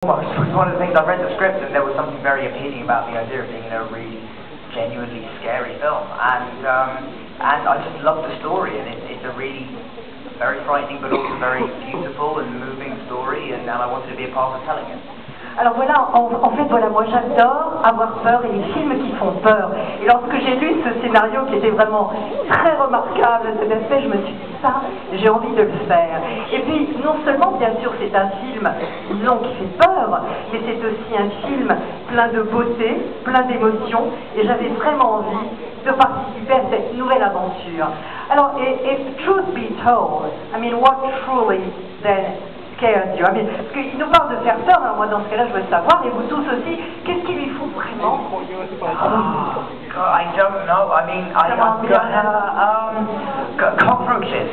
Almost was one of the things. I read the script and there was something very appealing about the idea of being in a really genuinely scary film, and I just love the story, and it's a really very frightening but also very beautiful and moving story, and I wanted to be a part of telling it. Alors voilà, en fait, voilà, moi j'adore avoir peur et les films qui font peur. Et lorsque j'ai lu ce scénario qui était vraiment très remarquable, cet aspect, je me suis dit ça, j'ai envie de le faire. Et puis, non seulement, bien sûr, c'est un film, disons, qui fait peur, mais c'est aussi un film plein de beauté, plein d'émotions, et j'avais vraiment envie de participer à cette nouvelle aventure. Alors, if truth be told, I mean, what truly then scares you? I mean, parce qu'il nous parle de faire peur, hein, moi dans ce cas-là je veux savoir, et vous tous aussi, qu'est-ce qui lui fout vraiment? I don't know, I mean, cockroaches.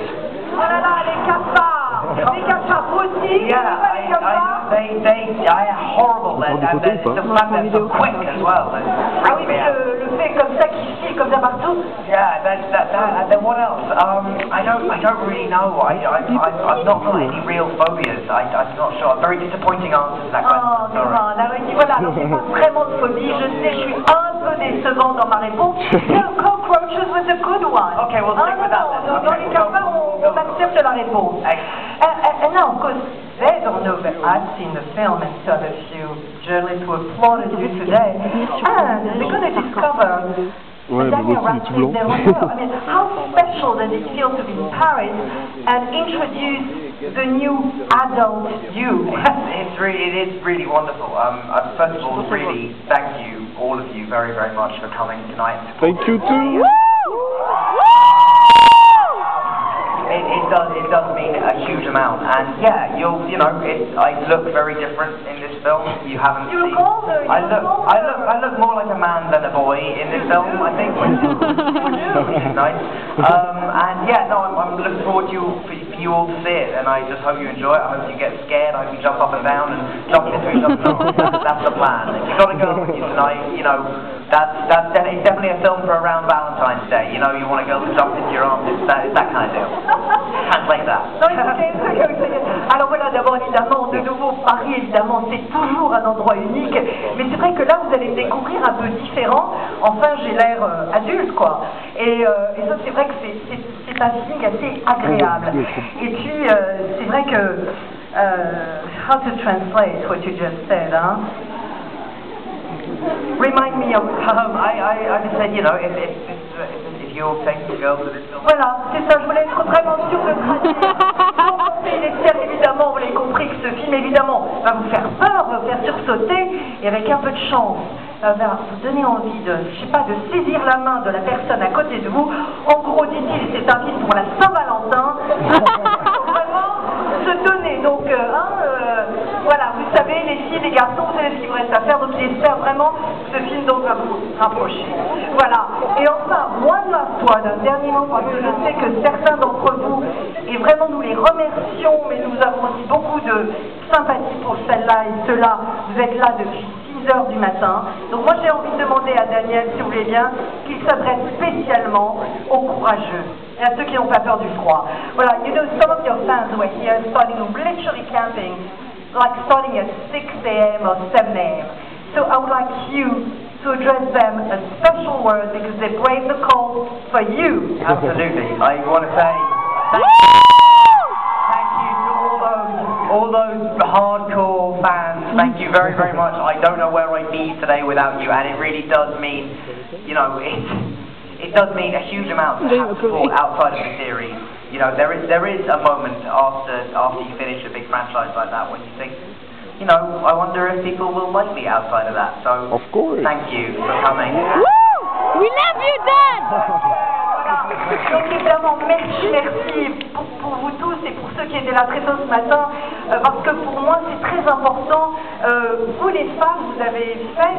Oh là là, les cafards aussi, yeah, I horrible, and the fact that they're so quick as well. Ah oui, mais le fait comme ça qui file comme ça partout. Yeah, and then what else? I don't really know. I've not got any real phobias. I'm not sure. Very disappointing answer to that question. Oh, come on. Voilà, alors j'ai pas vraiment de phobie, je sais, je suis un peu décevant dans ma réponse. No, cockroaches was a good one. Okay, we'll stick with that then. Dans les cafards, on accepte la réponse. And now, of course, they don't know that I've seen the film, and so a few journalists who applauded you today, and they're going to discover Daniel Radcliffe. They want to know, I mean, how special does it feel to be in Paris and introduce the new adult you? It is really wonderful. First of all, really thank you, all of you, very, very much for coming tonight. Thank you too. It does mean a huge amount, and yeah, I look very different in this film. You haven't seen. I look more like a man than a boy in this film, I think, which is nice. And yeah, no, I'm looking forward for you all to see it, and I just hope you enjoy it. I hope you get scared. I hope you jump up and down and jump into each other's arms. That's the plan. If you've got a girl with you tonight, it's definitely a film for around Valentine's Day. You want a girl to jump into your arms. It's that kind of deal. Translate that. Non, okay. Alors voilà, d'abord évidemment, de nouveau, Paris évidemment, c'est toujours un endroit unique, mais c'est vrai que là vous allez me découvrir un peu différent. Enfin, j'ai l'air adulte, quoi. Et ça, c'est vrai que c'est un feeling assez agréable. Et puis, c'est vrai que how to translate what you just said, hein? Remind me of I just said, if you're taking the girl to this film. Voilà, c'est ça, je voulais être vraiment sûre de traduire. Et les scènes, évidemment, vous l'avez compris, que ce film, évidemment, va vous faire peur, va vous faire sursauter, et avec un peu de chance, va vous donner envie de, je sais pas, de saisir la main de la personne à côté de vous. En gros, dit-il, c'est un film pour la Saint-Valentin. Vraiment, se donner. Donc, voilà, vous savez, les filles, les garçons, vous savez ce qu'il vous reste à faire, donc j'espère vraiment que ce film donc va vous rapprocher. Voilà. Et enfin, one last one, un dernier mot, parce que je sais que certains d'entre vous, et vraiment nous les remercions, mais nous avons aussi beaucoup de sympathie pour celle-là et ceux-là, vous êtes là depuis 6 heures du matin. Donc moi j'ai envie de demander à Daniel, si vous voulez bien, qu'il s'adresse spécialement aux courageux et à ceux qui n'ont pas peur du froid. Voilà, some of your fans were here starting literally camping, like starting at 6 a.m. or 7 a.m. So I would like you to address them a special word because they braved the cold for you. Absolutely. I want to say thank you to all those hardcore fans. Thank you very, very much. I don't know where I'd be today without you, and it really does mean, it does mean a huge amount to have support outside of the series. There is a moment after you finish a big franchise like that when you think, I wonder if people will like me outside of that. So, of course. Thank you for coming. Woo! We love you, Dad! Donc évidemment, merci pour vous tous et pour ceux qui étaient là très tôt ce matin, parce que pour moi c'est très important. Vous les femmes, vous avez fait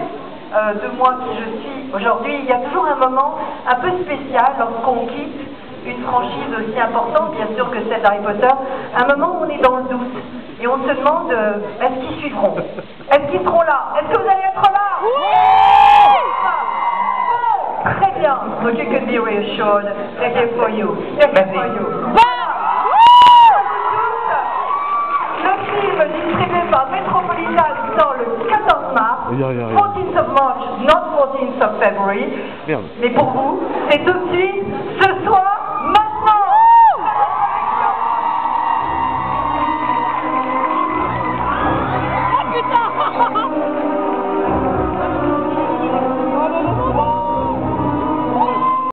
de moi qui je suis aujourd'hui. Il y a toujours un moment un peu spécial lorsqu'on quitte une franchise aussi importante, bien sûr, que celle d'Harry Potter, un moment où on est dans le doute et on se demande est-ce qu'ils suivront, est-ce qu'ils seront là, est-ce que vous allez être là? Très bien, donc you can be reassured, they're here for you, they're here for you. Le film distribué par Metropolitan 14th of March, not 14th of February. Merde. Mais pour vous, c'est tout de suite, ce soir.